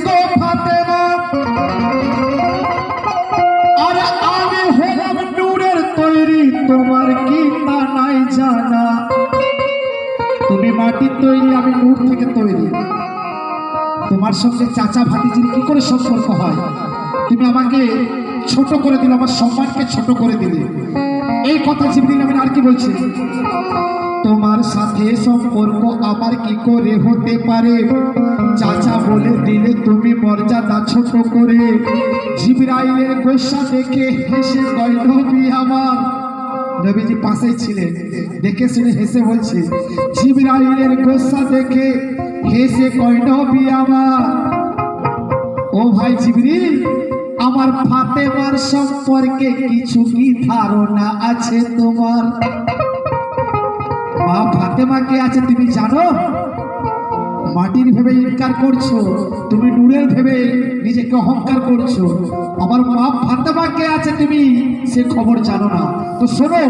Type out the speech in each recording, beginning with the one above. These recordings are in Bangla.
গো ফাতেমা, আর আমি হলাম নূরের তৈরি, তোমার কি তা নাই জানা? তুমি মাটির তৈরি, আমি নূর থেকে তৈরি। তোমার সঙ্গে চাচা ভাতিজির কি করে সম্পর্ক হয়? তুমি আমাকে ছোট করে দিলে, আমার সম্মানকে ছোট করে দিলে। এই কথা জিবরিল আমিন আর কি বলছে? তোমার সাথে সম্পর্ক আমার কি করে হতে পারে? চাচা বলে দিলে তুমি মর্যাদা ছোট করে। জিবরাইলের গোসা দেখে হেসে কয় নবী আমার। নবীজি পাশেই ছিলেন, দেখে শুনে হেসে বলছে, জিবরাইলের গোসা দেখে হেসে কয় নবী আমার। ও ভাই জিবরিল, আমার ফাতেমার সম্পর্কে কিছু কি ধারণা আছে তোমার? মা ফাতেমা কে আছে তুমি জানো? মাটির ভেবে ইনকার করছো, তুমি নূরের ভেবে নিজেকে অহংকার করছো। আমার মা ফাতেমা কে আছে তুমি সে খবর জানো না। তো শোনো,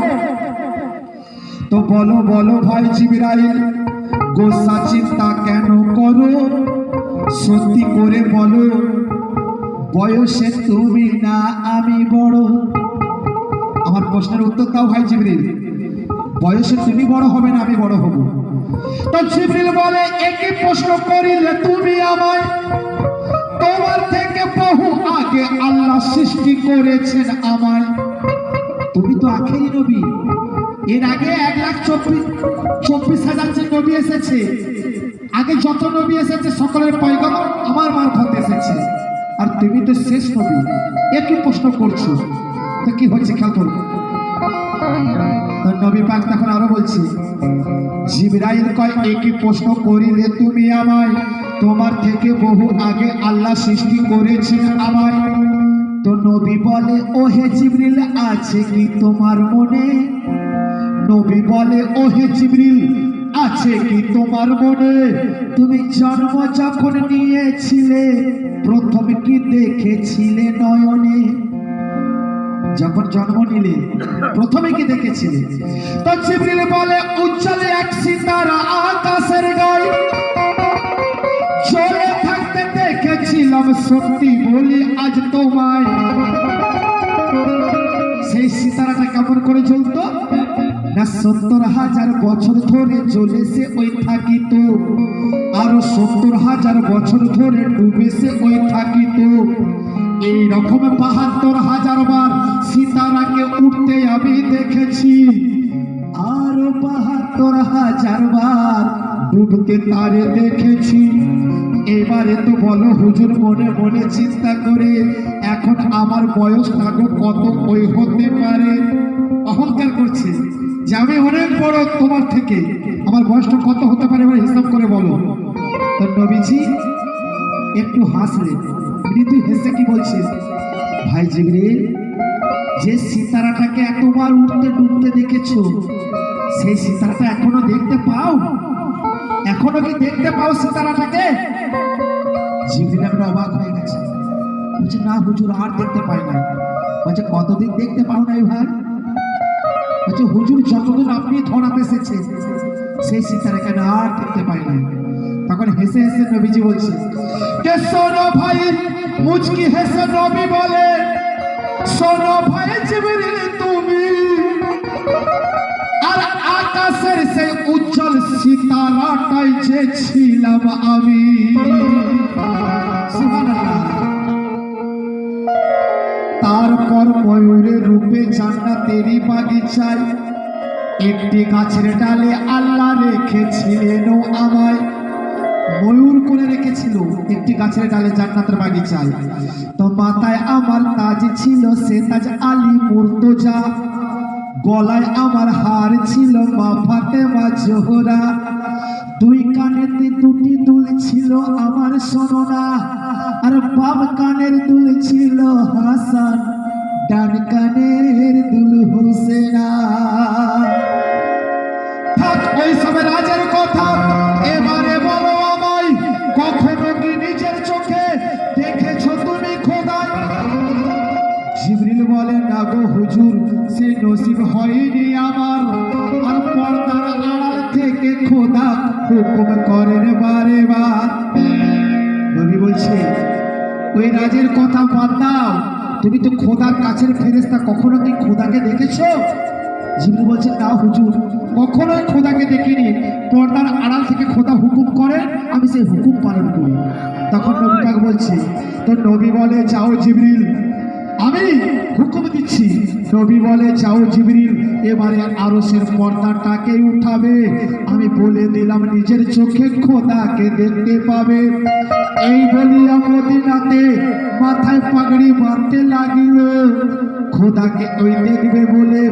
তো বলো বলো ভাই জিবরাইল, গোসা চিন্তা কেন করো? সত্যি করে বলো, বয়সে তুমি না আমি বড়? আমার প্রশ্নের উত্তর দাও ভাই জিবরিল, বয়সে তুমি বড় হবে না আমি বড় হব? তো জিবরিল বলে, একই প্রশ্ন করিলে তুমি আমায়, তোমার থেকে বহু আগে আল্লাহ সৃষ্টি করেছেন আমায়। তুমি তো আখেরি নবী, এর আগে 1,24,000 যে নবী এসেছে, আগে যত নবী এসেছে সকলের পয়গাম আমার মারফত এসেছে, আর তুমি তো শেষ নবী। একই প্রশ্ন করছো, তো কি হচ্ছে খেয়াল করো। নবী পাক তখন আরো বলছে, জিবরাইল কয়, একই প্রশ্ন করিলে তুমি আমায়, তোমার থেকে বহু আগে আল্লাহ সৃষ্টি করেছেন আমায়। তো নবী বলে, ও হে জিবরিল, আছে কি তোমার মনে? নবী বলে, ও হে জিবরিল, আছে কি তোমার মনে? তুমি জন্ম যখন নিয়েছিলে প্রথমে কি দেখেছিলে নয়নে? যখন জন্ম নিলে প্রথমে কি দেখেছিলে? তো জিবরিল বলে, উজ্জ্বলে এক সিতারা আকাশের গায়ে জ্বলে থাকতে দেখেছিলাম, সত্যি বলি আজ তোমায়। সেই সিতারাটা কেমন করে জ্বলতো না, 70,000 বছর ধরে জ্বলে সে ওই থাকিত, আরো 70,000 বছর ধরে ডুবে সে ওই থাকিত। এই রকম 72,000 বার সিতারাকে উঠতে আমি দেখেছি, আরো 72,000 বার ডুবতে তারে দেখেছি। এবারে তো বলো হুজুর, মনে মনে চিন্তা করে, এখন আমার বয়স থাকো কত ওই হতে পারে? অহংকার করছে যে আমি অনেক বড় তোমার থেকে, আমার বয়সটা কত হতে পারে এবার হিসাব করে বলো। তো নবীজি একটু হাসলেন, মৃদু হেসে কি বলছে, ভাই জিবরিল, যে সিতারাটাকে এতবার উঠতে ডুবতে দেখেছো, সেই সিতারাটা এখনো দেখতে পাও? এখনো কি দেখতে পাও সিতারাটাকে? জিবরিল আমরা অবাক হয়ে গেছে, বলছে, না হুজুর, আর দেখতে পাই না। বলছে, কতদিন দেখতে পাও নাই ভাই? বলছে, হুজুর, যতদিন আপনি ধরাতে এসেছে সেই সিতারাকে আর দেখতে পাই নাই। তখন হেসে হেসে নবীজি বলছে, কে শোনো ভাই, মুচকি হেসে নবী বলে, শোনো ভাই জিবরিল তুমি, আর আকাশের সেই উজ্জ্বল সিতারাটাই যে ছিলাম আমি। সুবহানাল্লাহ। তারপর ময়ূরের রূপে জান্নাতেরই বাগিচায় একটি গাছের ডালে আল্লাহ রেখেছিলেন আমায়। ময়ূর করে রেখেছিল একটি গাছের ডালে জান্নাতের বাগিচায়। তো মাথায় আমার তাজ ছিল, সে তাজ আলী মুর্তজা, গলায় আমার হার ছিল মা ফাতেমা জোহরা, দুই কানেতে দুটি দুল ছিল আমার সোনা, আর বাম কানের দুল ছিল হাসান, ডান কানের দুল হোসেনা। থাক ওই সব রাজের কথা, এবারে বলো আমায়, কখনো কি নিজের চোখে দেখেছো তুমি খোদাই? জিবরিল বলে, না গো হুজুর, সে নসিব হয়নি আমার, আর পর্দার আড়াল থেকে খোদা হুকুম করেন বারে বার। নবী নবী বলছে ওই রাজের কথা বাদ দাও, তুমি তো খোদার কাছের ফেরেশতা, কখনো কি খোদাকে দেখেছো? জিবরিল বলছে না হুজুর, কখনোই খোদাকে দেখিনি, পর্দার আড়াল থেকে খোদা হুকুম করে আমি সেই হুকুম পালন করি। তখন নবী পাক বলছে, তো নবী বলে যাও জিবরিল, আমি হুকুম দিচ্ছি। নবী বলে যাও জিবরিল, এবারে আরশের পর্দাটাকে উঠাবে, আমি বলে দিলাম নিজের চোখে খোদাকে দেখতে পাবে। এই বলিয়া মদিনাতে মাথায় পাগড়ি বাঁধতে লাগিল। খোদাকে ওই দেখবে বলে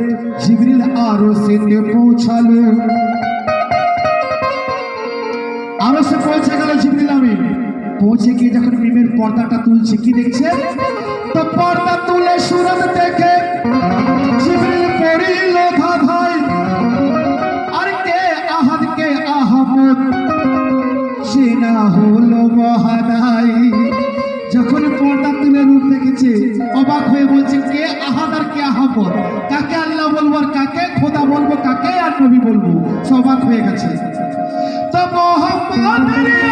জিবরিল আরশেতে পৌঁছালো। আরশে পৌঁছে গেল জিবরিল আমিন। পৌঁছে গিয়ে যখন মিমের পর্দাটা তুলছে, কি দেখছে? তো পর্দা তুলে সুরত দেখে জিবরিল পড়িল ধাঁধায়, আর কে আহাদ কে আহমদ চেনা হলো মহাদাই। যখন পর্দা তুলে রূপ দেখেছে অবাক হয়ে বলছে কে আহাদ আর কে আহমদ, কাকে আল্লাহ বলবো আর কাকে খোদা বলবো, কাকে আর নবী বলবো, অবাক হয়ে গেছে। তো মোহাম্মদের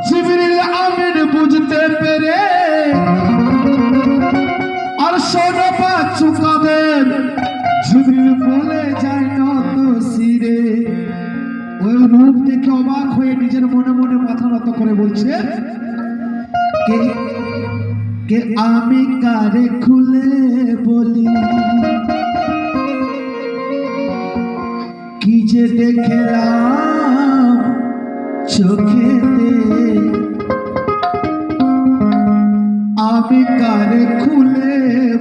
জিবরিল আমিন বুঝতে পেরে আর সোনবা চুকাদের জিবরিল বলে যায় নত শিরে। ওই রূপ দেখে অবাক হয়ে নিজের মনে মনে মাথা নত করে বলছে কে কে আমি কারে খুলে বলি, কি যে দেখলাম চোখেতে, আমি কারে খুলে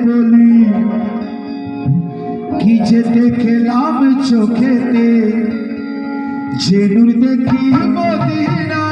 বলি, কি যে দেখলাম চোখেতে, যে নূর দেখি মদিনা